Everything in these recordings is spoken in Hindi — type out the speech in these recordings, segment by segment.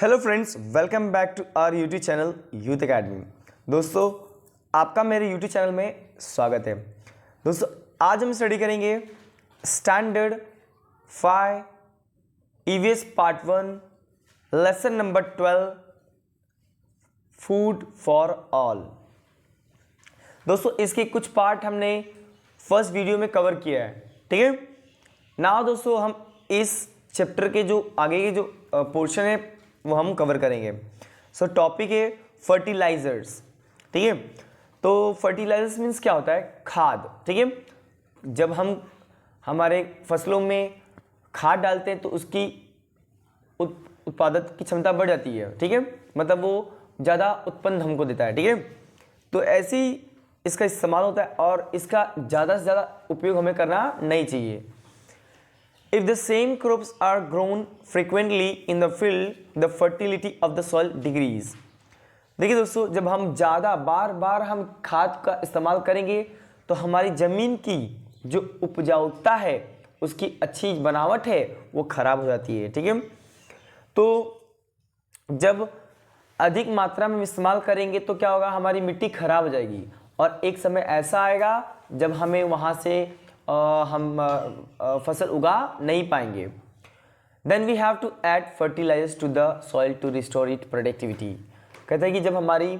Hello friends, welcome back to our YouTube channel youth academy. दोस्तों, आपका मेरे यूट्यूब चैनल में स्वागत है। दोस्तों, आज हम स्टडी करेंगे standard 5 EVS part 1 lesson number 12 food for all. दोस्तों, इसके कुछ पार्ट हमने फर्स्ट वीडियो में कवर किया है, ठीक है। नाउ दोस्तों, हम इस चैप्टर के जो आगे के जो पोर्शन है वो हम कवर करेंगे। सो टॉपिक है फर्टिलाइजर्स, ठीक है। तो फर्टिलाइजर्स मीन्स क्या होता है? खाद, ठीक है। जब हम हमारे फसलों में खाद डालते हैं तो उसकी उत्पादक की क्षमता बढ़ जाती है, ठीक है। मतलब वो ज़्यादा उत्पन्न हमको देता है, ठीक है। तो ऐसे ही इसका इस्तेमाल होता है और इसका ज़्यादा से ज़्यादा उपयोग हमें करना नहीं चाहिए। If the same crops are grown frequently in the field, the fertility of the soil decrease. देखिए दोस्तों, जब हम ज़्यादा बार बार हम खाद का इस्तेमाल करेंगे तो हमारी ज़मीन की जो उपजाऊता है, उसकी अच्छी बनावट है, वो खराब हो जाती है, ठीक है। तो जब अधिक मात्रा में इस्तेमाल करेंगे तो क्या होगा? हमारी मिट्टी खराब हो जाएगी और एक समय ऐसा आएगा जब हमें वहाँ से हम फसल उगा नहीं पाएंगे। Then we have to add fertilizers to the soil to restore it productivity. कहते हैं कि जब हमारी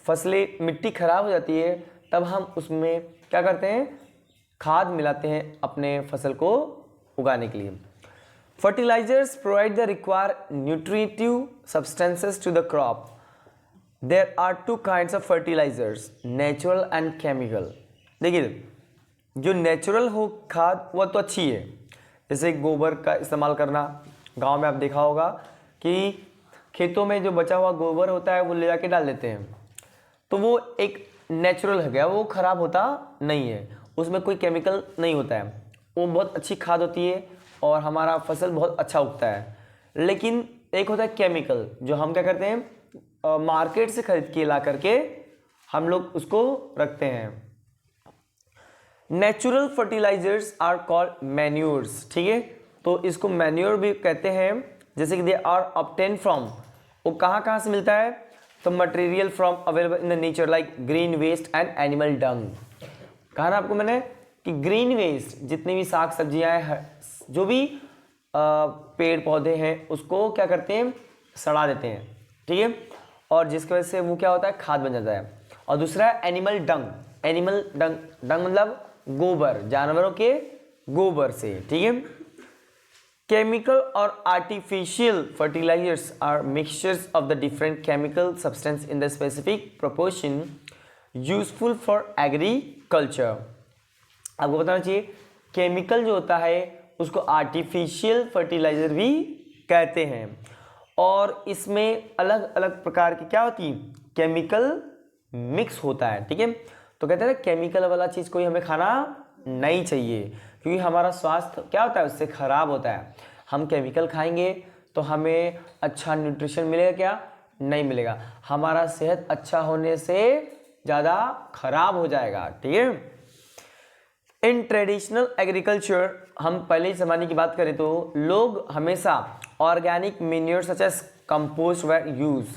फसलें मिट्टी खराब हो जाती है तब हम उसमें क्या करते हैं? खाद मिलाते हैं अपने फसल को उगाने के लिए। Fertilizers provide the require nutritive substances to the crop. There are two kinds of fertilizers, natural and chemical. देखिए, जो नेचुरल हो खाद वो तो अच्छी है, जैसे गोबर का इस्तेमाल करना। गांव में आप देखा होगा कि खेतों में जो बचा हुआ गोबर होता है वो ले जाके डाल देते हैं, तो वो एक नेचुरल हो गया, वो खराब होता नहीं है, उसमें कोई केमिकल नहीं होता है, वो बहुत अच्छी खाद होती है और हमारा फसल बहुत अच्छा उगता है। लेकिन एक होता है केमिकल, जो हम क्या करते हैं, मार्केट से खरीद के ला करके हम लोग उसको रखते हैं। Natural fertilizers are called manures, ठीक है। तो इसको मैन्योर भी कहते हैं, जैसे कि दे आर ऑब्टेन फ्रॉम, वो कहाँ से मिलता है? तो material from available in the nature like green waste and animal dung. कहा ना आपको मैंने कि ग्रीन वेस्ट, जितनी भी साग सब्जियाँ हैं, जो भी पेड़ पौधे हैं, उसको क्या करते हैं? सड़ा देते हैं, ठीक है। और जिसकी वजह से वो क्या होता है? खाद बन जाता है। और दूसरा है एनिमल डंग। एनिमल डंग मतलब गोबर, जानवरों के गोबर से, ठीक है। केमिकल और artificial fertilizers are mixtures of the different chemical substance in the specific proportion useful for agriculture. आपको बताना चाहिए, केमिकल जो होता है उसको आर्टिफिशियल फर्टिलाइजर भी कहते हैं और इसमें अलग अलग प्रकार की क्या होती है? केमिकल मिक्स होता है, ठीक है। तो कहते हैं ना, केमिकल वाला चीज़ कोई हमें खाना नहीं चाहिए, क्योंकि हमारा स्वास्थ्य क्या होता है? उससे खराब होता है। हम केमिकल खाएंगे तो हमें अच्छा न्यूट्रिशन मिलेगा क्या? नहीं मिलेगा। हमारा सेहत अच्छा होने से ज़्यादा खराब हो जाएगा, ठीक है। इन ट्रेडिशनल एग्रीकल्चर, हम पहले ही ज़माने की बात करें तो लोग हमेशा organic manure such as compost were use.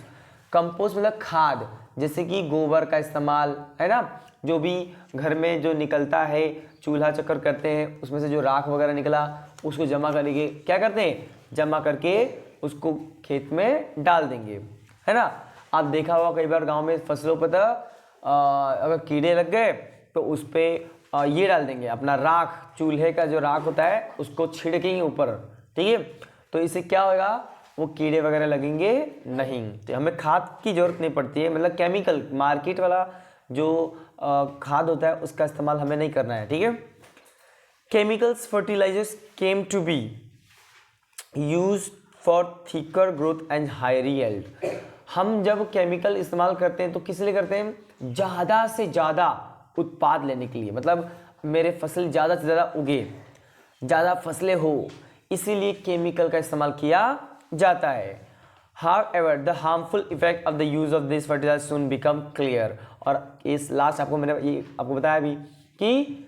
Compost मतलब खाद, जैसे कि गोबर का इस्तेमाल, है ना। जो भी घर में जो निकलता है, चूल्हा चक्कर करते हैं, उसमें से जो राख वगैरह निकला उसको जमा करके क्या करते हैं? जमा करके उसको खेत में डाल देंगे, है ना। आप देखा होगा कई बार गांव में फसलों पर अगर कीड़े लग गए तो उस पर ये डाल देंगे अपना राख, चूल्हे का जो राख होता है उसको छिड़केंगे ऊपर, ठीक है। तो इससे क्या होगा? वो कीड़े वगैरह लगेंगे नहीं, तो हमें खाद की जरूरत नहीं पड़ती है। मतलब केमिकल मार्केट वाला जो खाद होता है उसका इस्तेमाल हमें नहीं करना है, ठीक है। Chemicals fertilisers came to be used for thicker growth and higher yield. हम जब केमिकल इस्तेमाल करते हैं तो किस लिए करते हैं? ज़्यादा से ज़्यादा उत्पाद लेने के लिए, मतलब मेरे फसल ज़्यादा से ज़्यादा उगे, ज़्यादा फसलें हो, इसीलिए केमिकल का इस्तेमाल किया जाता है। However, the harmful effect of the use of this fertilizer soon become clear। और इस लास्ट आपको मैंने ये आपको बताया भी कि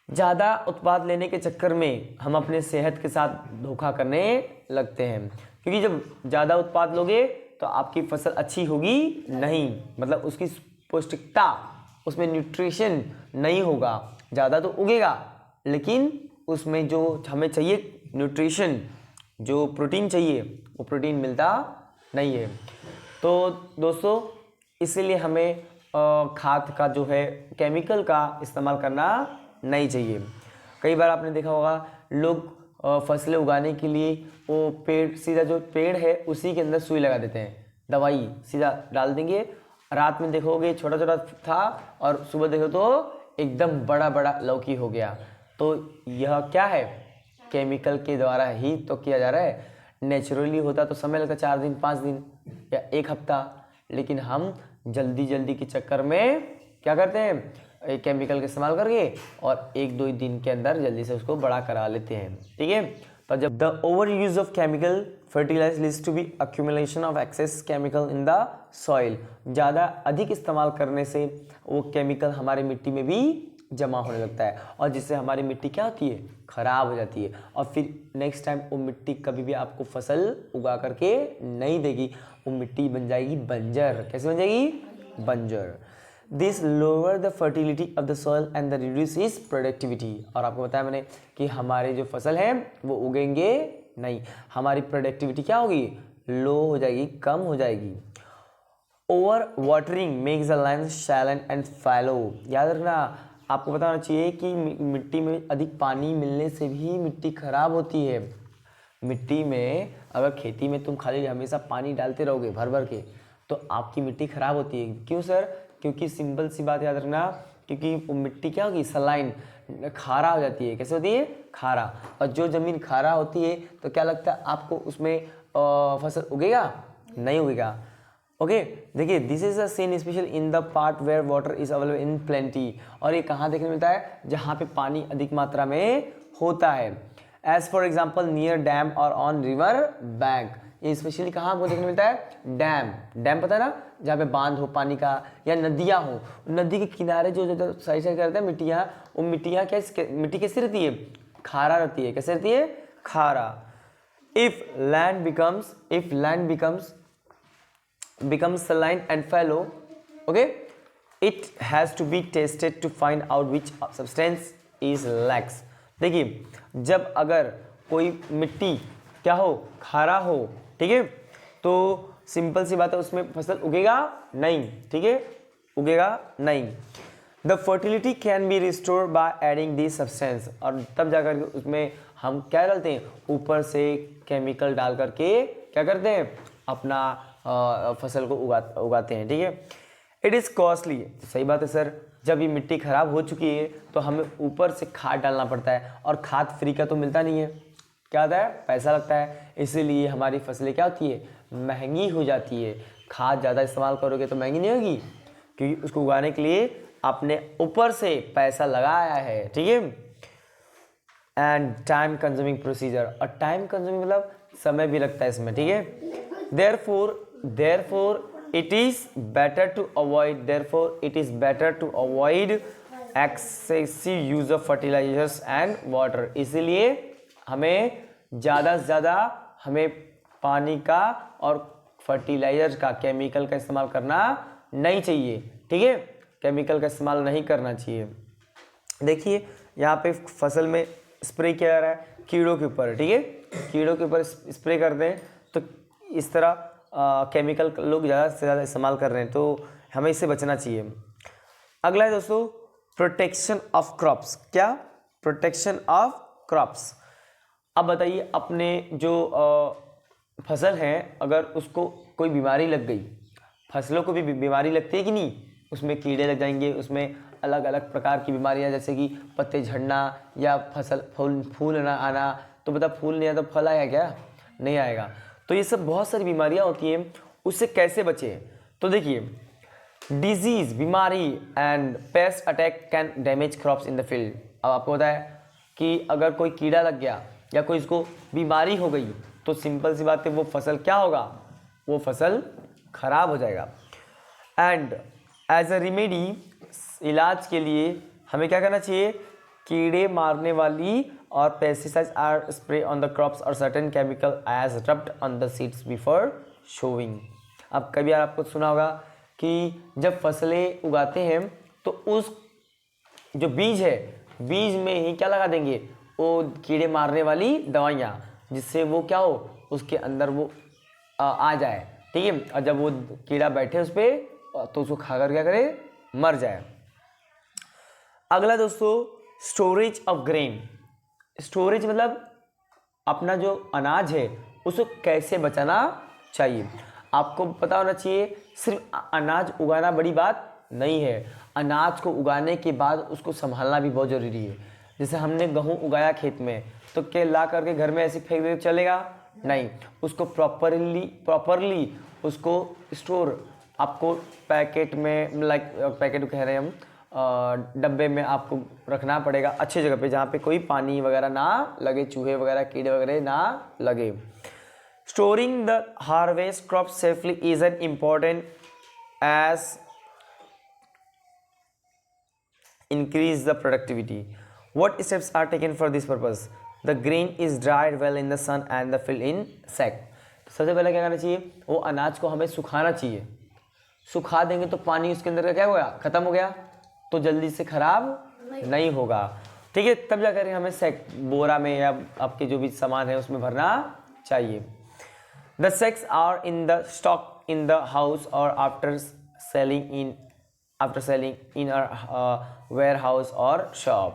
ज़्यादा उत्पाद लेने के चक्कर में हम अपने सेहत के साथ धोखा करने लगते हैं, क्योंकि जब ज़्यादा उत्पाद लोगे तो आपकी फसल अच्छी होगी नहीं, मतलब उसकी पौष्टिकता, उसमें न्यूट्रिशन नहीं होगा। ज़्यादा तो उगेगा लेकिन उसमें जो हमें चाहिए न्यूट्रिशन, जो प्रोटीन चाहिए, वो प्रोटीन मिलता नहीं है। तो दोस्तों इसीलिए हमें खाद का जो है केमिकल का इस्तेमाल करना नहीं चाहिए। कई बार आपने देखा होगा लोग फसलें उगाने के लिए वो पेड़, सीधा जो पेड़ है उसी के अंदर सुई लगा देते हैं, दवाई सीधा डाल देंगे। रात में देखोगे छोटा छोटा था और सुबह देखो तो एकदम बड़ा बड़ा लौकी हो गया। तो यह क्या है, केमिकल के द्वारा ही तो किया जा रहा है। नेचुरली होता तो समय लगता 4 दिन 5 दिन या 1 हफ्ता, लेकिन हम जल्दी जल्दी के चक्कर में क्या करते हैं, केमिकल का इस्तेमाल करके और 1-2 दिन के अंदर जल्दी से उसको बड़ा करा लेते हैं। ठीक है, तो जब the over use of chemical fertiliser leads to be accumulation of excess chemical in the soil, ज़्यादा अधिक इस्तेमाल करने से वो केमिकल हमारे मिट्टी में भी जमा होने लगता है और जिससे हमारी मिट्टी क्या होती है, खराब हो जाती है और फिर नेक्स्ट टाइम वो मिट्टी कभी भी आपको फसल उगा करके नहीं देगी, वो मिट्टी बन जाएगी बंजर। कैसे बन जाएगी, बंजर। This lower the fertility of the soil and the reduce is productivity. और आपको बताया मैंने कि हमारी जो फसल है वो उगेंगे नहीं, हमारी प्रोडक्टिविटी क्या होगी, लो हो जाएगी, कम हो जाएगी। Over watering makes the land saline and fallow. याद रखना, आपको पता होना चाहिए कि मिट्टी में अधिक पानी मिलने से भी मिट्टी खराब होती है। मिट्टी में अगर खेती में तुम खाली हमेशा पानी डालते रहोगे भर भर के तो आपकी मिट्टी खराब होती है। क्यों सर, क्योंकि सिंपल सी बात याद रखना, क्योंकि वो मिट्टी क्या होगी, सलाइन, खारा हो जाती है। कैसे होती है, खारा। और जो ज़मीन खारा होती है तो क्या लगता है आपको उसमें फसल उगेगा, नहीं उगेगा। ओके, देखिए this is a scene special in the part where water is available in plenty. और ये कहाँ देखने मिलता है, जहाँ पे पानी अधिक मात्रा में होता है। As for example near dam और ऑन रिवर बैंक। ये स्पेशली कहाँ आपको देखने मिलता है, डैम। डैम पता है ना, जहाँ पे बांध हो पानी का, या नदियाँ हो, नदी के किनारे जो जो साइड साइड करते हैं मिट्टियाँ, वो मिट्टियाँ मिट्टी कैसी रहती है, खारा रहती है। कैसे रहती है, खारा। If land becomes saline and fallow, okay, it has to be tested to find out which substance is lacks। देखिए जब अगर कोई मिट्टी क्या हो, खारा हो, ठीक है, तो सिंपल सी बात है उसमें फसल उगेगा नहीं। ठीक है, उगेगा नहीं। The fertility can be restore by adding the substance. और तब जाकर उसमें हम क्या डालते हैं, ऊपर से केमिकल डाल करके क्या करते हैं, अपना फसल को उगाते हैं। ठीक है, इट इज़ कॉस्टली। सही बात है सर, जब ये मिट्टी खराब हो चुकी है तो हमें ऊपर से खाद डालना पड़ता है और खाद फ्री का तो मिलता नहीं है, क्या होता है, पैसा लगता है। इसीलिए हमारी फसलें क्या होती है, महंगी हो जाती है। खाद ज़्यादा इस्तेमाल करोगे तो महंगी नहीं होगी, क्योंकि उसको उगाने के लिए आपने ऊपर से पैसा लगाया है। ठीक है, एंड टाइम कंज्यूमिंग प्रोसीजर। और टाइम कंज्यूमिंग मतलब समय भी लगता है इसमें। ठीक है, therefore it is better to avoid excessive use of fertilizers and water। इसलिए हमें ज़्यादा से ज़्यादा हमें पानी का और फर्टिलाइजर का, केमिकल का इस्तेमाल करना नहीं चाहिए। ठीक है, केमिकल का इस्तेमाल नहीं करना चाहिए। देखिए यहाँ पे फसल में स्प्रे किया जा रहा है कीड़ों के ऊपर। ठीक है, कीड़ों के ऊपर स्प्रे करते हैं तो इस तरह केमिकल लोग ज़्यादा से ज़्यादा इस्तेमाल कर रहे हैं, तो हमें इससे बचना चाहिए। अगला है दोस्तों प्रोटेक्शन ऑफ क्रॉप्स। क्या, प्रोटेक्शन ऑफ क्रॉप्स। अब बताइए अपने जो फसल है, अगर उसको कोई बीमारी लग गई, फसलों को भी बीमारी लगती है कि नहीं, उसमें कीड़े लग जाएंगे, उसमें अलग अलग प्रकार की बीमारियां, जैसे कि पत्ते झड़ना या फसल फूल ना आना। तो बता, फूल नहीं आया तो फल आएगा क्या, नहीं आएगा। तो ये सब बहुत सारी बीमारियां होती हैं, उससे कैसे बचें। तो देखिए डिजीज, बीमारी and paste attack can damage crops in the field. अब आपको पता है कि अगर कोई कीड़ा लग गया या कोई इसको बीमारी हो गई तो सिंपल सी बात है वो फसल क्या होगा, वो फसल खराब हो जाएगा। एंड एज अ रेमेडी, इलाज के लिए हमें क्या करना चाहिए कीड़े मारने वाली और pesticides are spray on the crops और certain chemical as rubbed on the seeds before sowing. अब कभी आपको सुना होगा कि जब फसलें उगाते हैं तो उस जो बीज है, बीज में ही क्या लगा देंगे, वो कीड़े मारने वाली दवाइयाँ, जिससे वो क्या हो, उसके अंदर वो आ जाए, ठीक है। और जब वो कीड़ा बैठे उस पर तो उसको खाकर क्या करे, मर जाए। अगला दोस्तों, स्टोरेज ऑफ ग्रेन। स्टोरेज मतलब अपना जो अनाज है उसको कैसे बचाना चाहिए। आपको पता होना चाहिए सिर्फ अनाज उगाना बड़ी बात नहीं है, अनाज को उगाने के बाद उसको संभालना भी बहुत ज़रूरी है। जैसे हमने गेहूँ उगाया खेत में, तो क्या ला करके घर में ऐसे फेंक दे चलेगा? नहीं, उसको प्रॉपरली उसको स्टोर, आपको पैकेट में, लाइक पैकेट कह रहे हैं हम, डब्बे में आपको रखना पड़ेगा अच्छी जगह पे, जहाँ पे कोई पानी वगैरह ना लगे, चूहे वगैरह कीड़े वगैरह ना लगे। Storing the harvest crop safely is an important as increase the productivity. What steps are taken for this purpose? The grain is dried well in the sun and the filled in sack. तो सबसे पहले क्या करना चाहिए, वो अनाज को हमें सुखाना चाहिए। सुखा देंगे तो पानी उसके अंदर का क्या होगा, खत्म हो गया, तो जल्दी से खराब नहीं होगा, ठीक है। तब जाकर हमें सैक, बोरा में या आपके जो भी सामान है उसमें भरना चाहिए। The sacks are in the stock in the house or after selling in a warehouse और shop।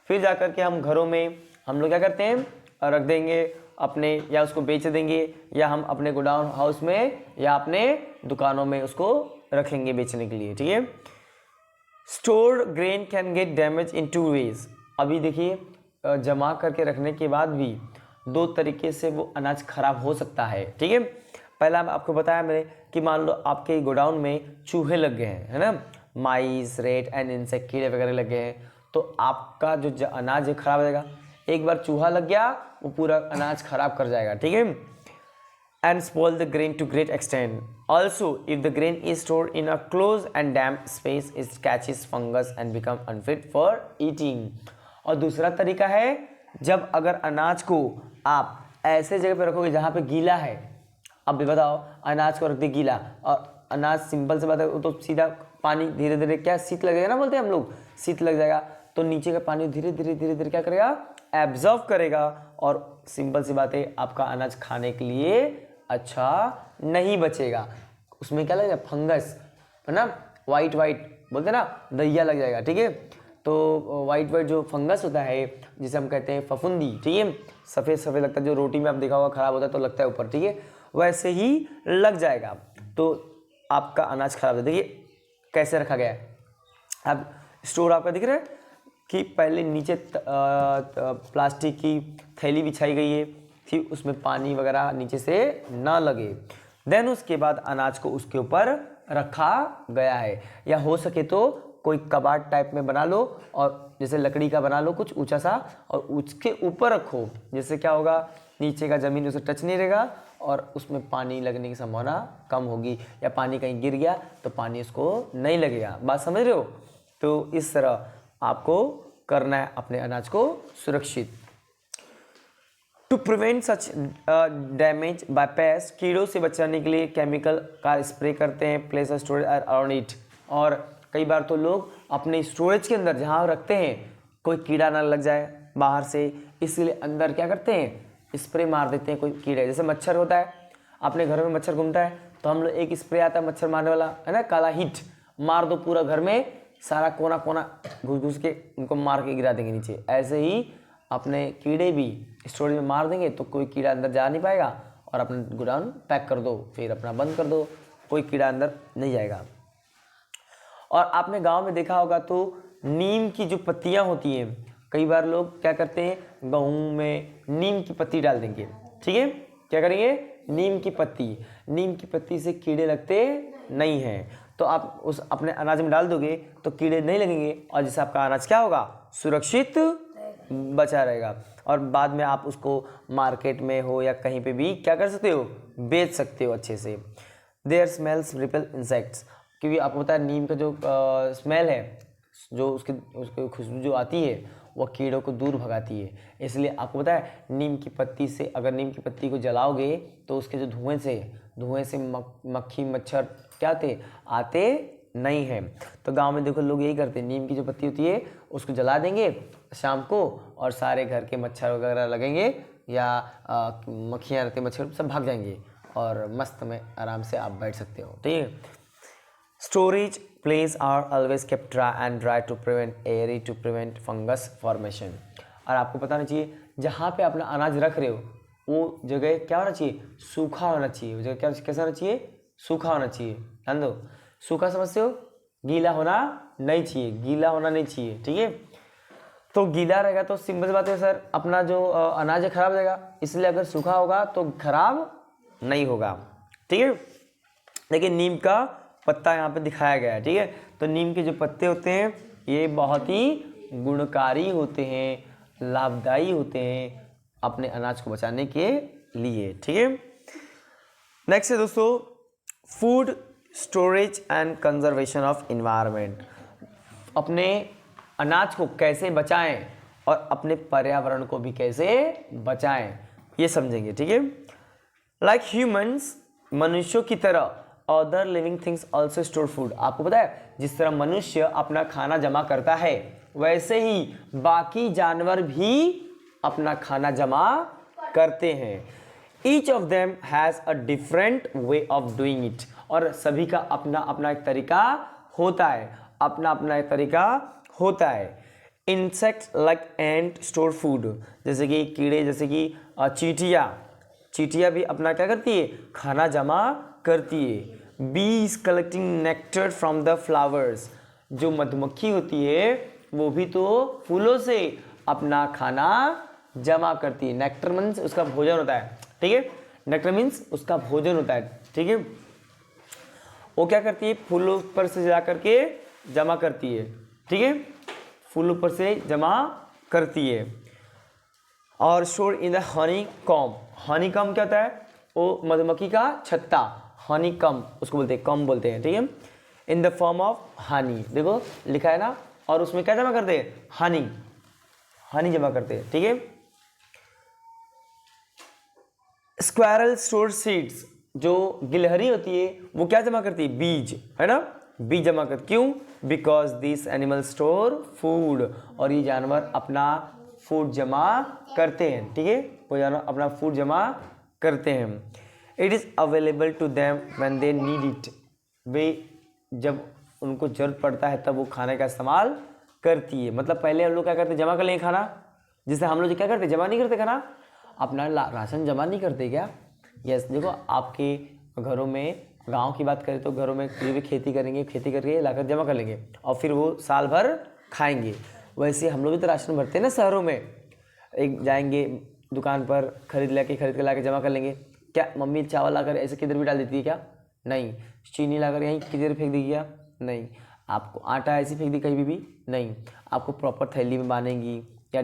फिर जाकर के हम घरों में हम लोग क्या करते हैं, रख देंगे अपने, या उसको बेच देंगे, या हम अपने गोडाउन हाउस में या अपने दुकानों में उसको रखेंगे बेचने के लिए, ठीक है। Stored grain can get damage in 2 ways। अभी देखिए जमा करके रखने के बाद भी 2 तरीके से वो अनाज खराब हो सकता है, ठीक है। पहला आपको बताया मैंने कि मान लो आपके गोडाउन में चूहे लग गए हैं, है ना, माइस, रेट एंड इंसेक्ट, कीड़े वगैरह लग गए हैं, तो आपका जो अनाज है खराब हो जाएगा। एक बार चूहा लग गया वो पूरा अनाज खराब कर जाएगा, ठीक है। And spoil the grain to great extent. Also if the grain is stored in a close and damp space it catches fungus and become unfit for eating. और दूसरा तरीका है, जब अगर अनाज को आप ऐसे जगह पे रखोगे जहाँ पे गीला है, अब भी बताओ, अनाज को रख दे गीला, और अनाज सिंपल से बात है, तो सीधा पानी धीरे धीरे क्या शीत लगेगा ना, बोलते हैं हम लोग, शीत लग जाएगा, तो नीचे का पानी धीरे धीरे क्या करेगा, एब्जॉर्व करेगा, और सिंपल सी बात है आपका अनाज खाने के लिए अच्छा नहीं बचेगा। उसमें क्या लगेगा, फंगस, है ना, वाइट बोलते हैं ना, दैया लग जाएगा, ठीक है। तो वाइट जो फंगस होता है जिसे हम कहते हैं फफूंदी, ठीक है, सफ़ेद लगता है, जो रोटी में आप देखा होगा खराब होता है तो लगता है ऊपर, ठीक है, वैसे ही लग जाएगा, तो आपका अनाज खराब है। देखिए कैसे रखा गया है, अब स्टोर आपका दिख रहा है कि पहले नीचे प्लास्टिक की थैली बिछाई गई है, फिर उसमें पानी वगैरह नीचे से ना लगे, देन उसके बाद अनाज को उसके ऊपर रखा गया है। या हो सके तो कोई कबाड़ टाइप में बना लो, और जैसे लकड़ी का बना लो कुछ ऊंचा सा, और उसके ऊपर रखो, जिससे क्या होगा, नीचे का ज़मीन उसे टच नहीं रहेगा और उसमें पानी लगने की संभावना कम होगी, या पानी कहीं गिर गया तो पानी उसको नहीं लगेगा। बात समझ रहे हो? तो इस तरह आपको करना है अपने अनाज को सुरक्षित। To prevent such damage by pest, कीड़ों से बचाने के लिए केमिकल का स्प्रे करते हैं, प्लेस स्टोरेज अराउंड इट। और कई बार तो लोग अपने स्टोरेज के अंदर जहाँ रखते हैं कोई कीड़ा ना लग जाए बाहर से, इसलिए अंदर क्या करते हैं, स्प्रे मार देते हैं कोई कीड़े। जैसे मच्छर होता है, अपने घर में मच्छर घूमता है तो हम लोग एक स्प्रे आता है मच्छर मारने वाला, है ना, काला हिट, मार दो पूरा घर में, सारा कोना घुस के उनको मार के गिरा देंगे नीचे। ऐसे ही अपने कीड़े भी स्टोरेज में मार देंगे तो कोई कीड़ा अंदर जा नहीं पाएगा, और अपना गोडाउन पैक कर दो, फिर अपना बंद कर दो, कोई कीड़ा अंदर नहीं जाएगा। और आपने गांव में देखा होगा तो नीम की जो पत्तियां होती हैं, कई बार लोग क्या करते हैं, गेहूं में नीम की पत्ती डाल देंगे, ठीक है, क्या करेंगे, नीम की पत्ती से कीड़े लगते नहीं हैं, तो आप उस अपने अनाज में डाल दोगे तो कीड़े नहीं लगेंगे, और जिससे आपका अनाज क्या होगा, सुरक्षित बचा रहेगा। और बाद में आप उसको मार्केट में हो या कहीं पे भी क्या कर सकते हो, बेच सकते हो अच्छे से। देयर स्मेल्स रिपेल इंसेक्ट्स, क्योंकि आपको पता है नीम का जो स्मेल है, जो उसकी खुशबू जो आती है वो कीड़ों को दूर भगाती है। इसलिए आपको पता है नीम की पत्ती से, अगर नीम की पत्ती को जलाओगे तो उसके जो धुएं से मक्खी मच्छर क्या आते नहीं है। तो गांव में देखो लोग यही करते हैं, नीम की जो पत्ती होती है उसको जला देंगे शाम को और सारे घर के मच्छर वगैरह लगेंगे या मक्खियाँ रहती मच्छर सब भाग जाएंगे और मस्त में आराम से आप बैठ सकते हो। ठीक है। Storage place are always kept dry to prevent airy to prevent fungus formation. और आपको पता होना चाहिए जहाँ पे अपना अनाज रख रहे हो वो जगह क्या होना चाहिए, सूखा होना चाहिए। वो जगह क्या कैसा होना चाहिए, सूखा होना चाहिए। ध्यान दो, सूखा समझते हो, गीला होना नहीं चाहिए, गीला होना नहीं चाहिए। ठीक है। तो गीला रहेगा तो सिंपल सी बात है सर, अपना जो अनाज है खराब हो जाएगा। इसलिए अगर सूखा होगा तो खराब नहीं होगा। ठीक है। देखिए नीम का पत्ता यहाँ पे दिखाया गया है। ठीक है। तो नीम के जो पत्ते होते हैं ये बहुत ही गुणकारी होते हैं, लाभदायी होते हैं अपने अनाज को बचाने के लिए। ठीक है। नेक्स्ट है दोस्तों food storage and conservation of environment. अपने अनाज को कैसे बचाएं और अपने पर्यावरण को भी कैसे बचाएं ये समझेंगे। ठीक है। लाइक ह्यूमंस, मनुष्यों की तरह other living things also store food. आपको पता है जिस तरह मनुष्य अपना खाना जमा करता है वैसे ही बाकी जानवर भी अपना खाना जमा करते हैं। Each of them has a different way of doing it. और सभी का अपना अपना एक तरीका होता है, अपना अपना एक तरीका होता है। इंसेक्ट लाइक एंट स्टोर फूड, जैसे कि कीड़े, जैसे कि चींटियाँ भी अपना क्या करती है, खाना जमा करती है। बीज collecting nectar from the flowers, जो मधुमक्खी होती है वो भी तो फूलों से अपना खाना जमा करती है। नेक्टर मीन्स उसका भोजन होता है। ठीक है। नेक्टर मीन्स उसका भोजन होता है। ठीक है। वो क्या करती है, फूलों पर से जा करके जमा करती है। ठीक है। फूलों पर से जमा करती है। और store in the honey com. Honey com क्या होता है, वो मधुमक्खी का छत्ता, हनी कम उसको बोलते हैं, कम बोलते हैं। ठीक है। In the form of honey, देखो लिखा है ना, और उसमें क्या जमा करते हैं, हनी जमा करते हैं। ठीक है। स्क्वायरल स्टोर सीड्स, जो गिलहरी होती है वो क्या जमा करती है, बीज, है ना, बीज जमा करती। क्यों, because this animal store food, और ये जानवर अपना फूड जमा करते हैं। ठीक है। वो जानवर अपना फूड जमा करते हैं। It is available to them when they need it, वे जब उनको जरूरत पड़ता है तब वो खाने का इस्तेमाल करती है। मतलब पहले हम लोग क्या करते, जमा कर लेंगे खाना, जिससे हम लोग क्या करते, जमा नहीं करते खाना, अपना राशन जमा नहीं करते क्या। यस, देखो आपके घरों में, गांव की बात करें तो घरों में कोई भी खेती करेंगे, खेती करके लाकर जमा कर लेंगे और फिर वो साल भर खाएंगे। वैसे हम लोग भी तो राशन भरते हैं ना शहरों में, एक जाएंगे दुकान पर खरीद के ला के जमा कर लेंगे। क्या मम्मी चावल लाकर ऐसे किधर भी डाल देती है क्या, नहीं। चीनी लाकर यहीं किधर फेंक देगी क्या, नहीं। आपको आटा ऐसे फेंक दी कहीं भी नहीं। आपको प्रॉपर थैली में बांधेंगी या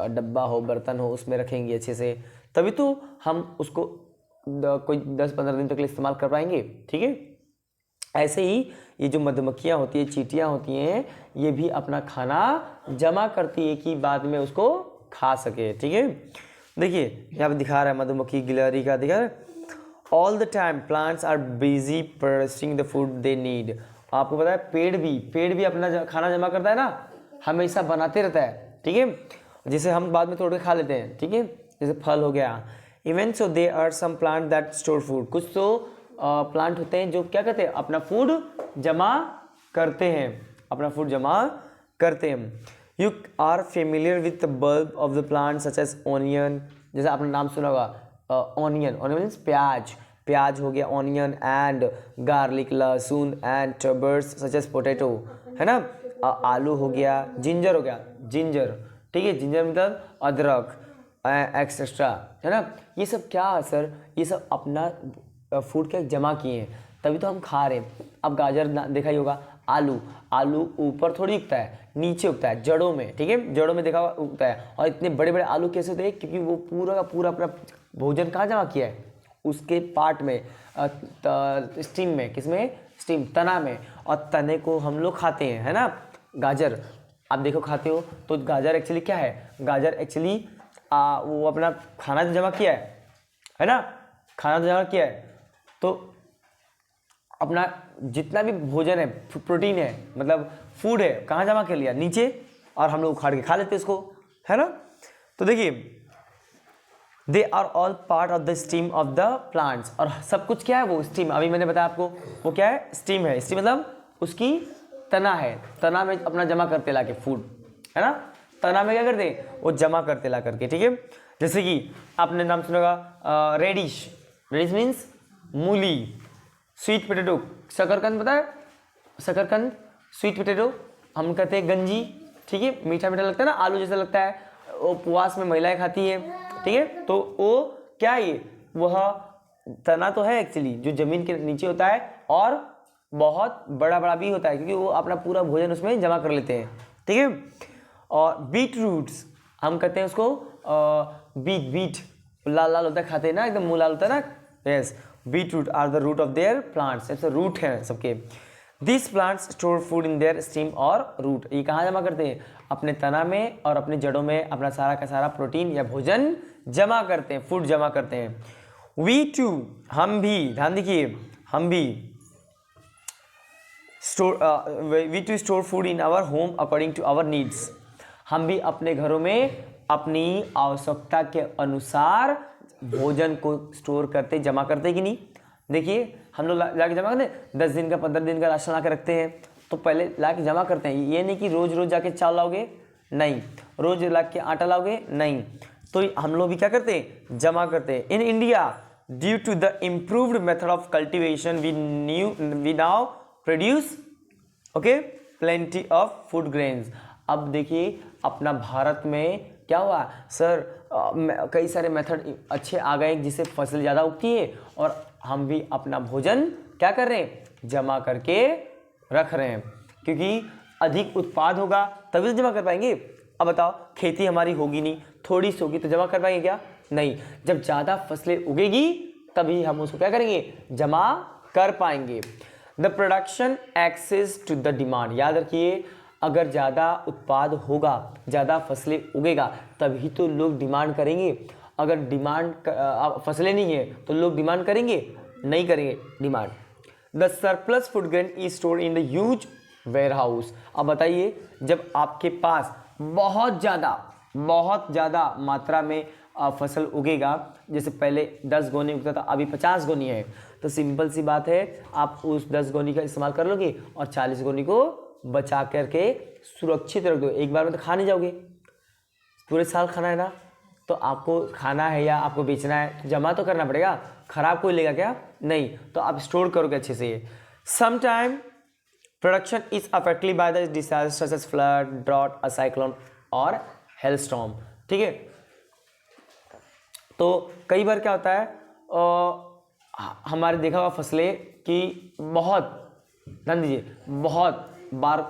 डब्बा हो, बर्तन हो, उसमें रखेंगी अच्छे से, तभी तो हम उसको कोई 10-15 दिन तक के लिए इस्तेमाल कर पाएंगे। ठीक है। ऐसे ही ये जो मधुमक्खियाँ होती है, चींटियाँ होती हैं, ये भी अपना खाना जमा करती है कि बाद में उसको खा सके। ठीक है। देखिए यहाँ पे दिखा रहा है मधुमक्खी गिलहरी का, दिखा रहा है। All the time plants are busy producing the food they need. आपको पता है पेड़ भी अपना खाना जमा करता है ना, हमेशा बनाते रहता है। ठीक है। जिसे हम बाद में तोड़ के खा लेते हैं। ठीक है। जैसे फल हो गया। Even so they are some plant that store food, कुछ तो प्लांट होते हैं जो क्या करते हैं, अपना फूड जमा करते हैं, अपना फूड जमा करते हैं। You are familiar with the bulb of the plant such as onion, जैसे आपने नाम सुना होगा ऑनियन मीन्स प्याज हो गया, ऑनियन एंड गार्लिक, लहसुन एंड टर्बर्स सच एज पोटैटो, है ना। आलू हो गया, जिंजर हो गया, ठीक है, जिंजर मतलब अदरक एक्सेट्रा, है ना। ये सब क्या है सर, ये सब अपना फूड क्या जमा किए हैं तभी तो हम खा रहे हैं। अब गाजर देखा ही होगा, आलू ऊपर थोड़ी उगता है, नीचे उगता है जड़ों में। ठीक है। जड़ों में देखा उगता है। और इतने बड़े बड़े आलू कैसे होते हैं, क्योंकि वो पूरा का पूरा अपना भोजन कहाँ जमा किया है, उसके पार्ट में, स्टीम में, किसमें, स्टीम तना में, और तने को हम लोग खाते हैं, है ना, गाजर। आप देखो खाते हो तो गाजर एक्चुअली क्या है, गाजर एक्चुअली वो अपना खाना जमा किया है ना, खाना जमा किया है, तो अपना जितना भी भोजन है, प्रोटीन है, मतलब फूड है, कहाँ जमा कर लिया, नीचे, और हम लोग उखाड़ के खा लेते इसको, है ना। तो देखिए they are all part of the stem of the plants, और सब कुछ क्या है वो स्टीम, अभी मैंने बताया आपको वो क्या है, स्टीम है। स्टीम मतलब उसकी तना है, तना में अपना जमा करते ला के फूड, है ना, तना में क्या करते वो जमा करते ला करके, ठीक है। जैसे कि आपने नाम सुना होगा रेडिश, रेडिश मीन्स मूली, स्वीट पोटैटो, शकरकंद पता है, शकरकंद, स्वीट पोटैटो हम कहते हैं गंजी, ठीक है, मीठा मीठा लगता है ना, आलू जैसा लगता है, वो उपवास में महिलाएं खाती है, ठीक है। तो वो क्या है, ये वह तना तो है एक्चुअली जो जमीन के नीचे होता है, और बहुत बड़ा बड़ा भी होता है क्योंकि वो अपना पूरा भोजन उसमें जमा कर लेते हैं, ठीक है। और बीट रूट्स हम कहते हैं उसको बीट, बीट लाल लाल होता है, खाते हैं ना, एकदम मुँह लाल होता है ना, yes, beetroot are the root of their plants, सबसे रूट है सबके। This plants store food in their stem और रूट, ये कहाँ जमा करते हैं, अपने तना में और अपने जड़ों में अपना सारा का सारा प्रोटीन या भोजन जमा करते हैं, फूड जमा करते हैं। वी टू, हम भी, ध्यान देखिए, हम भी we too store food in our home according to our needs, हम भी अपने घरों में अपनी आवश्यकता के अनुसार भोजन को स्टोर करते, जमा करते कि नहीं। देखिए हम लोग ला के जमा करते, 10 दिन का 15 दिन का राशन ला के रखते हैं, तो पहले ला के जमा करते हैं, ये नहीं कि रोज रोज जाके चावल लाओगे, नहीं, रोज ला के आटा लाओगे, नहीं, तो हम लोग भी क्या करते हैं, जमा करते हैं। In India due to the improved method of cultivation we now produce okay plenty of food grains. अब देखिए अपना भारत में क्या हुआ सर, कई सारे मेथड अच्छे आ गए जिससे फसल ज़्यादा उगती है, और हम भी अपना भोजन क्या कर रहे हैं, जमा करके रख रहे हैं, क्योंकि अधिक उत्पाद होगा तभी तो जमा कर पाएंगे। अब बताओ खेती हमारी होगी नहीं, थोड़ी सी होगी तो जमा कर पाएंगे क्या, नहीं, जब ज़्यादा फसलें उगेगी तभी हम उसको क्या करेंगे, जमा कर पाएंगे। The production excess to the demand, याद रखिए अगर ज़्यादा उत्पाद होगा, ज़्यादा फसलें उगेगा तभी तो लोग डिमांड करेंगे, अगर डिमांड फसलें नहीं है तो लोग डिमांड करेंगे, नहीं करेंगे demand. The surplus food grain is stored in the huge warehouse. अब बताइए जब आपके पास बहुत ज़्यादा मात्रा में फसल उगेगा, जैसे पहले 10 गोनी उगता था अभी 50 गोनी है, तो सिंपल सी बात है आप उस 10 गोनी का इस्तेमाल कर लोगे और 40 गोनी को बचा करके सुरक्षित रख दो, एक बार में तो खा नहीं जाओगे, पूरे साल खाना है ना, तो आपको खाना है या आपको बेचना है तो जमा तो करना पड़ेगा, खराब कोई लेगा क्या, नहीं, तो आप स्टोर करोगे अच्छे से। Sometime production is affected by the disaster such as flood, drought, a cyclone और हेलस्टॉर्म, ठीक है। तो कई बार क्या होता है हमारे देखा हुआ फसलें कि बहुत, ध्यान दीजिए, बहुत बार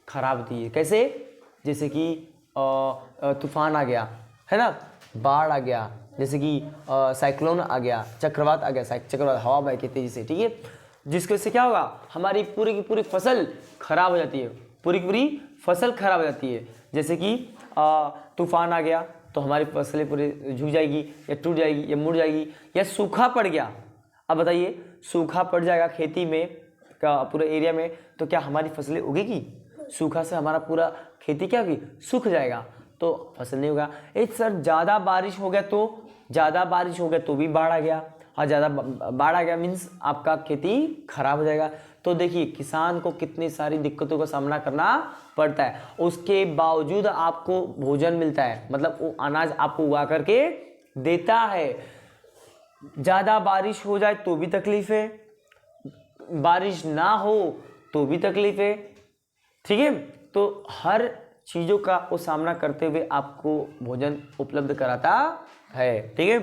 खराब होती है, कैसे, जैसे कि तूफान आ गया है ना, बाढ़ आ गया, जैसे कि साइक्लोन आ गया, चक्रवात आ गया, चक्रवात हवा बह के तेजी से, ठीक है, जिसके से क्या होगा हमारी पूरी की पूरी फसल खराब हो जाती है, पूरी की पूरी फसल खराब हो जाती है। जैसे कि तूफान आ गया तो हमारी फसलें पूरी झुक जाएगी या टूट जाएगी या मुड़ जाएगी, या सूखा पड़ गया। अब बताइए सूखा पड़ जाएगा खेती में पूरे एरिया में, तो क्या हमारी फसलें उगेगी, सूखा से हमारा पूरा खेती क्या होगी, सूख जाएगा, तो फसल नहीं होगा। सर ज़्यादा बारिश हो गया तो भी बाढ़ आ गया, और ज़्यादा बाढ़ आ गया मीन्स आपका खेती खराब हो जाएगा। तो देखिए किसान को कितनी सारी दिक्कतों का सामना करना पड़ता है, उसके बावजूद आपको भोजन मिलता है, मतलब वो अनाज आपको उगा करके देता है। ज़्यादा बारिश हो जाए तो भी तकलीफ है, बारिश ना हो तो भी तकलीफ है, ठीक है। तो हर चीज़ों का वो सामना करते हुए आपको भोजन उपलब्ध कराता है, ठीक है।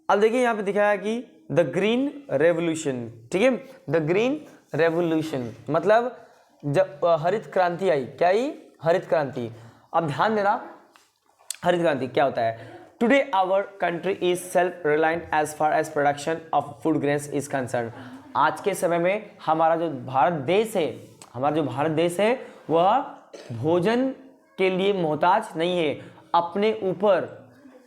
अब देखिए यहाँ पे दिखाया कि द ग्रीन रेवोल्यूशन, ठीक है, द ग्रीन रेवोल्यूशन मतलब जब हरित क्रांति आई, क्या आई, हरित क्रांति। अब ध्यान देना हरित क्रांति क्या होता है। Today our country is self reliant as far as production of food grains is concern. आज के समय में हमारा जो भारत देश है वह भोजन के लिए मोहताज नहीं है, अपने ऊपर,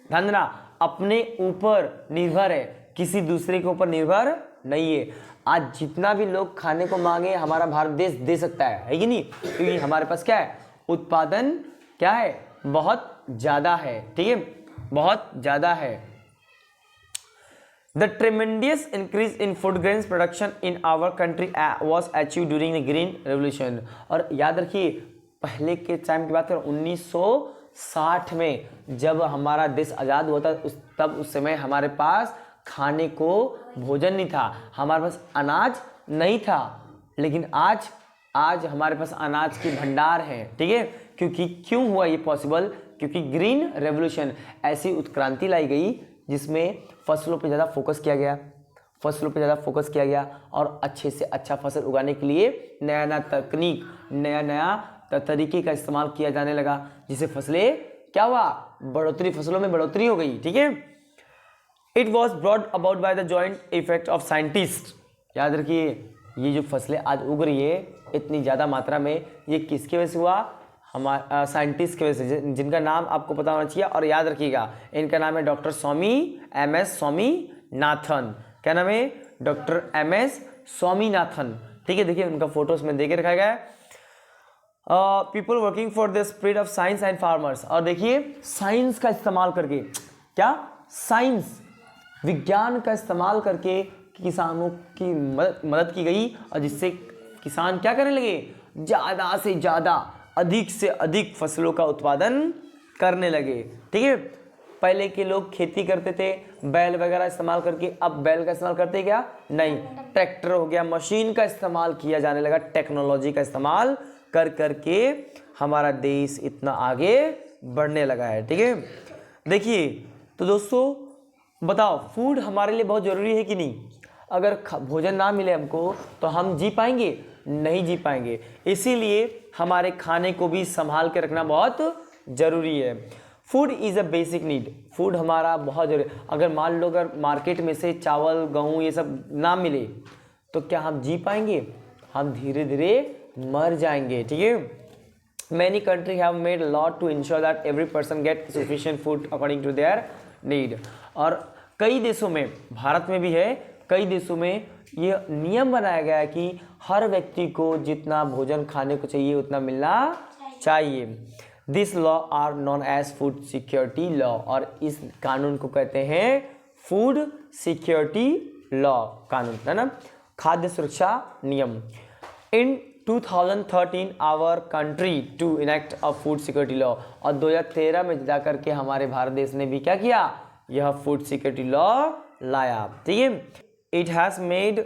ध्यान देना, अपने ऊपर निर्भर है, किसी दूसरे के ऊपर निर्भर नहीं है। आज जितना भी लोग खाने को मांगे हमारा भारत देश दे सकता है कि नहीं, क्योंकि हमारे पास क्या है, उत्पादन क्या है, बहुत ज़्यादा है, ठीक है, बहुत ज़्यादा है। The tremendous increase in food grains production in our country was achieved during the Green Revolution। और याद रखिए पहले के टाइम की बात करें 1960 में जब हमारा देश आज़ाद हुआ था, तब उस समय हमारे पास खाने को भोजन नहीं था, हमारे पास अनाज नहीं था, लेकिन आज हमारे पास अनाज की भंडार है, ठीक है। क्यों हुआ ये पॉसिबल, क्योंकि ग्रीन रेवोल्यूशन ऐसी उत्क्रांति लाई गई जिसमें फसलों पे ज़्यादा फोकस किया गया और अच्छे से अच्छा फसल उगाने के लिए नया नया तकनीक, नया तरीके का इस्तेमाल किया जाने लगा, जिससे फसलें क्या हुआ, फसलों में बढ़ोतरी हो गई, ठीक है। It was brought about by the joint effect of scientist. याद रखिए ये जो फसलें आज उग रही है इतनी ज़्यादा मात्रा में, ये किसकी वजह से हुआ, हमारे साइंटिस्ट की वजह से, जिनका नाम आपको पता होना चाहिए। और याद रखिएगा इनका नाम है डॉक्टर MS स्वामीनाथन। क्या नाम है, डॉक्टर MS स्वामीनाथन, ठीक है। देखिए उनका फोटोज में देके रखा गया है। People working for the spread of science and farmers. और देखिए साइंस का इस्तेमाल करके, क्या, साइंस, विज्ञान का इस्तेमाल करके किसानों की मदद की गई, और जिससे किसान क्या करने लगे, ज़्यादा से ज़्यादा, अधिक से अधिक फसलों का उत्पादन करने लगे, ठीक है। पहले के लोग खेती करते थे बैल वगैरह इस्तेमाल करके, अब बैल का इस्तेमाल करते क्या, नहीं, ट्रैक्टर हो गया, मशीन का इस्तेमाल किया जाने लगा, टेक्नोलॉजी का इस्तेमाल कर करके हमारा देश इतना आगे बढ़ने लगा है, ठीक है। देखिए तो दोस्तों बताओ, फूड हमारे लिए बहुत ज़रूरी है कि नहीं। अगर भोजन ना मिले हमको तो हम जी पाएंगे, नहीं जी पाएंगे। इसीलिए हमारे खाने को भी संभाल के रखना बहुत ज़रूरी है। Food is a basic need, food हमारा बहुत जरूरी। अगर मान लो अगर मार्केट में से चावल गेहूँ ये सब ना मिले तो क्या हम जी पाएंगे, हम धीरे धीरे मर जाएंगे, ठीक है। Many countries have made a lot to ensure that every person get sufficient food according to their need। और कई देशों में, भारत में भी है, कई देशों में ये नियम बनाया गया है कि हर व्यक्ति को जितना भोजन खाने को चाहिए उतना मिलना चाहिए। This law are known as food security law. और इस कानून को कहते हैं फूड सिक्योरिटी लॉ कानून, है ना, खाद्य सुरक्षा नियम। In 2013 our country to enact a food security law. और 2013 में जा करके हमारे भारत देश ने भी क्या किया, यह फूड सिक्योरिटी लॉ लाया, ठीक है। It has made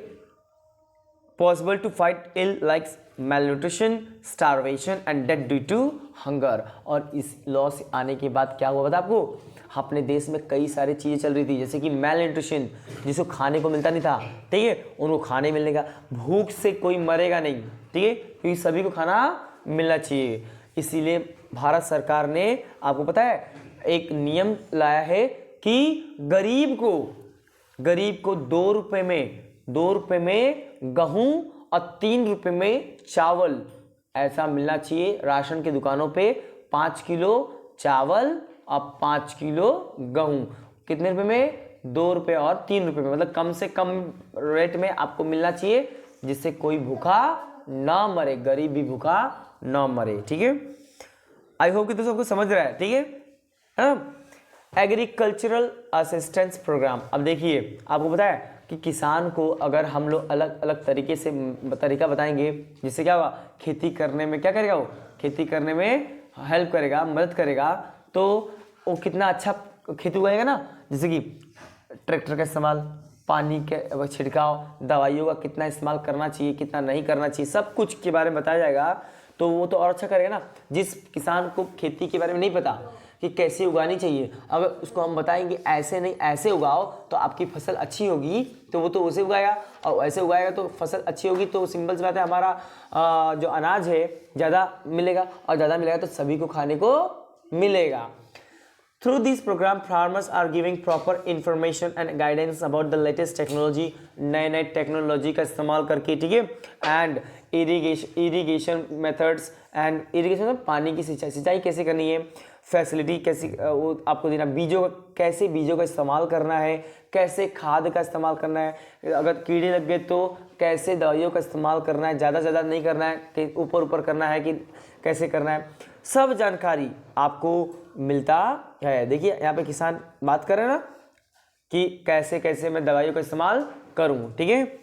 possible to fight ill like malnutrition, starvation and death due to hunger। और इस लॉ से आने के बाद क्या हुआ पता आपको, अपने देश में कई सारी चीज़ें चल रही थी, जैसे कि malnutrition, जिसको खाने को मिलता नहीं था, ठीक है, उनको खाने मिलने का, भूख से कोई मरेगा नहीं, ठीक है, क्योंकि सभी को खाना मिलना चाहिए। इसीलिए भारत सरकार ने, आपको पता है, एक नियम लाया है कि गरीब को 2 रुपये में गेहूँ और 3 रुपये में चावल ऐसा मिलना चाहिए। राशन की दुकानों पे 5 किलो चावल और 5 किलो गेहूँ कितने रुपए में, 2 रुपये और 3 रुपये में, मतलब कम से कम रेट में आपको मिलना चाहिए, जिससे कोई भूखा ना मरे, गरीब भी भूखा ना मरे, ठीक है। आई होप कि दोस्तों आपको समझ रहा है, ठीक है ना। Agricultural assistance programme. अब देखिए आपको पता है कि किसान को अगर हम लोग अलग अलग तरीका बताएंगे, जिससे क्या होगा, खेती करने में क्या करेगा, वो खेती करने में हेल्प करेगा, मदद करेगा, तो वो कितना अच्छा खेती उगाएगा ना। जैसे कि ट्रैक्टर का इस्तेमाल, पानी के छिड़काव, दवाइयों का कितना इस्तेमाल करना चाहिए, कितना नहीं करना चाहिए, सब कुछ के बारे में बताया जाएगा, तो वो तो और अच्छा करेगा ना। जिस किसान को खेती के बारे में नहीं पता कि कैसे उगानी चाहिए, अगर उसको हम बताएंगे ऐसे नहीं ऐसे उगाओ तो आपकी फसल अच्छी होगी, तो वो तो उसे उगाएगा, और ऐसे उगाएगा तो फसल अच्छी होगी, तो सिंपल सी बात है, हमारा जो अनाज है ज़्यादा मिलेगा, और ज़्यादा मिलेगा तो सभी को खाने को मिलेगा। Through this program, farmers are giving proper information and guidance about the latest technology, नए नए टेक्नोलॉजी का इस्तेमाल करके, ठीक है, and irrigation methods, and irrigation मतलब पानी की सिंचाई कैसे करनी है, फैसिलिटी कैसी वो आपको देना, कैसे बीजों का इस्तेमाल करना है, कैसे खाद का इस्तेमाल करना है, अगर कीड़े लग गए तो कैसे दवाइयों का इस्तेमाल करना है, ज़्यादा नहीं करना है कि ऊपर करना है कि कैसे करना है, सब जानकारी आपको मिलता है। देखिए यहाँ पे किसान बात कर रहे हैं ना कि कैसे मैं दवाइयों का इस्तेमाल करूँ, ठीक है,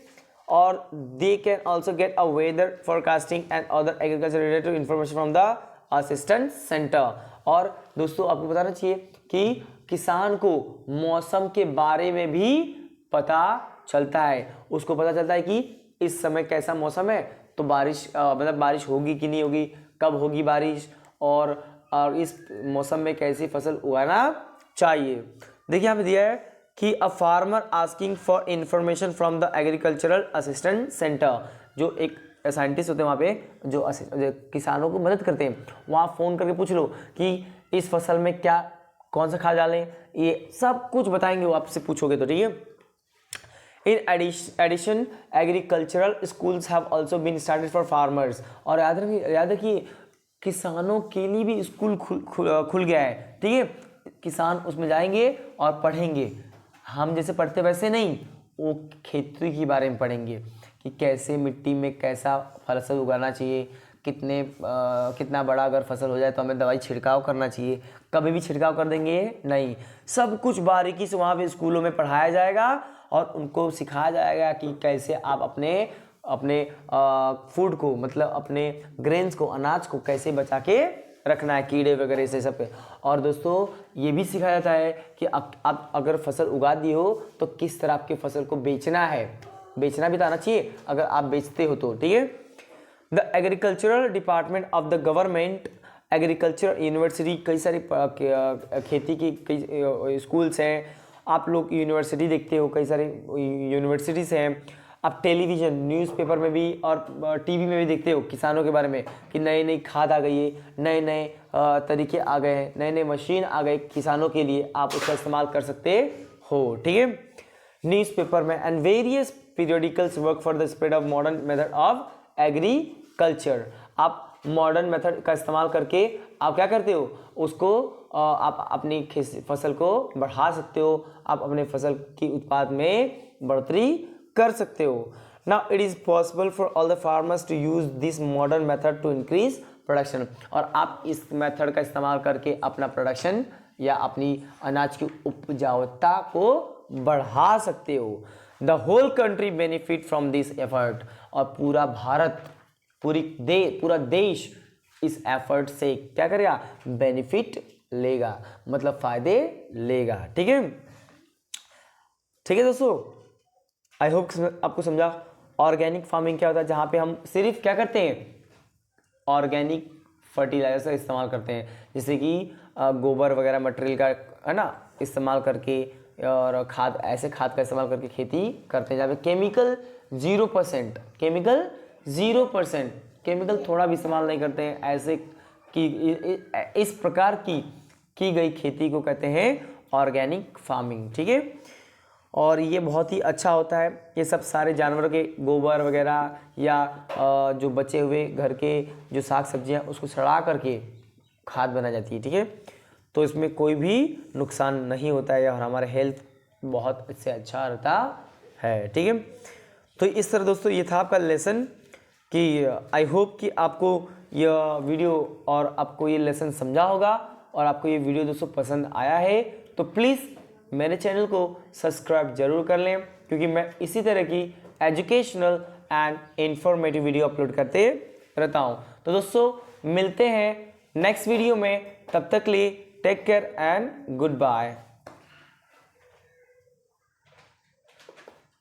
और they can also get a weather forecasting and other agriculture related information from the assistant centre. और दोस्तों आपको बताना चाहिए कि किसान को मौसम के बारे में भी पता चलता है, उसको पता चलता है कि इस समय कैसा मौसम है, तो मतलब बारिश होगी कि नहीं होगी, कब होगी बारिश, और इस मौसम में कैसी फसल उगाना चाहिए। देखिए यहाँ पे दिया है कि a farmer asking for information from the agricultural assistant centre, जो एक साइंटिस्ट होते हैं वहाँ पे जो किसानों को मदद करते हैं, वहाँ फ़ोन करके पूछ लो कि इस फसल में कौन सा खाद डालें, ये सब कुछ बताएंगे वो आपसे पूछोगे तो, ठीक है। In addition, agricultural schools have also been started for farmers। और याद रखिए किसानों के लिए भी स्कूल खुल गया है, ठीक है, किसान उसमें जाएंगे और पढ़ेंगे, हम जैसे पढ़ते वैसे नहीं, वो खेती के बारे में पढ़ेंगे कि कैसे मिट्टी में कैसा फसल उगाना चाहिए, कितना बड़ा अगर फसल हो जाए तो हमें दवाई छिड़काव करना चाहिए, कभी भी छिड़काव कर देंगे नहीं, सब कुछ बारीकी से वहाँ पे स्कूलों में पढ़ाया जाएगा और उनको सिखाया जाएगा कि कैसे आप अपने फूड को, मतलब अपने ग्रेन्स को, अनाज को कैसे बचा के रखना है कीड़े वगैरह से सब पे। और दोस्तों ये भी सिखाया जाता है कि आप अगर फसल उगा दी हो तो किस तरह आपके फसल को बेचना है, बेचना भी तो आना चाहिए अगर आप बेचते हो तो, ठीक है। The agricultural department of the government agriculture university, कई सारी खेती की कई स्कूल्स हैं, आप लोग यूनिवर्सिटी देखते हो, कई सारे यूनिवर्सिटीज़ हैं, आप टेलीविज़न न्यूज़पेपर में भी और टीवी में भी देखते हो किसानों के बारे में कि नई खाद आ गई है, नए तरीके आ गए हैं, नए मशीन आ गए किसानों के लिए, आप उसका इस्तेमाल कर सकते हो, ठीक है, न्यूज़पेपर में। And various periodicals work for the spread of modern method of agriculture. आप मॉडर्न मेथड का इस्तेमाल करके आप क्या करते हो, उसको आप अपनी फसल को बढ़ा सकते हो, आप अपने फसल की उत्पाद में बढ़ोतरी कर सकते हो। Now it is possible for all the farmers to use this modern method to increase production. और आप इस मेथड का इस्तेमाल करके अपना प्रोडक्शन या अपनी अनाज की उपजाऊता को बढ़ा सकते हो। The whole country benefit from this effort. और पूरा भारत, पूरा देश इस एफर्ट से क्या करेगा, बेनिफिट लेगा, मतलब फायदे लेगा, ठीक है दोस्तों। आई होप आपको समझा ऑर्गेनिक फार्मिंग क्या होता है, जहाँ पे हम सिर्फ क्या करते हैं, ऑर्गेनिक फर्टिलाइजर का इस्तेमाल करते हैं, जैसे कि गोबर वगैरह मटेरियल का है ना इस्तेमाल करके, और ऐसे खाद का इस्तेमाल करके खेती करते हैं, जहाँ पे केमिकल 0%, केमिकल थोड़ा भी इस्तेमाल नहीं करते हैं, ऐसे कि इस प्रकार की गई खेती को कहते हैं ऑर्गेनिक फार्मिंग, ठीक है। और ये बहुत ही अच्छा होता है, ये सब सारे जानवरों के गोबर वगैरह या जो बचे हुए घर के जो साग सब्जियां उसको सड़ा करके खाद बना जाती है, ठीक है। तो इसमें कोई भी नुकसान नहीं होता है और हमारा हेल्थ बहुत इससे अच्छा रहता है, ठीक है। तो इस तरह दोस्तों ये था आपका लेसन कि आई होप कि आपको यह वीडियो और आपको ये लेसन समझा होगा और आपको ये वीडियो दोस्तों पसंद आया है तो प्लीज़ मेरे चैनल को सब्सक्राइब जरूर कर लें, क्योंकि मैं इसी तरह की educational and informative video upload करते रहता हूं। तो दोस्तों मिलते हैं नेक्स्ट वीडियो में, तब तक लिए take care and good bye.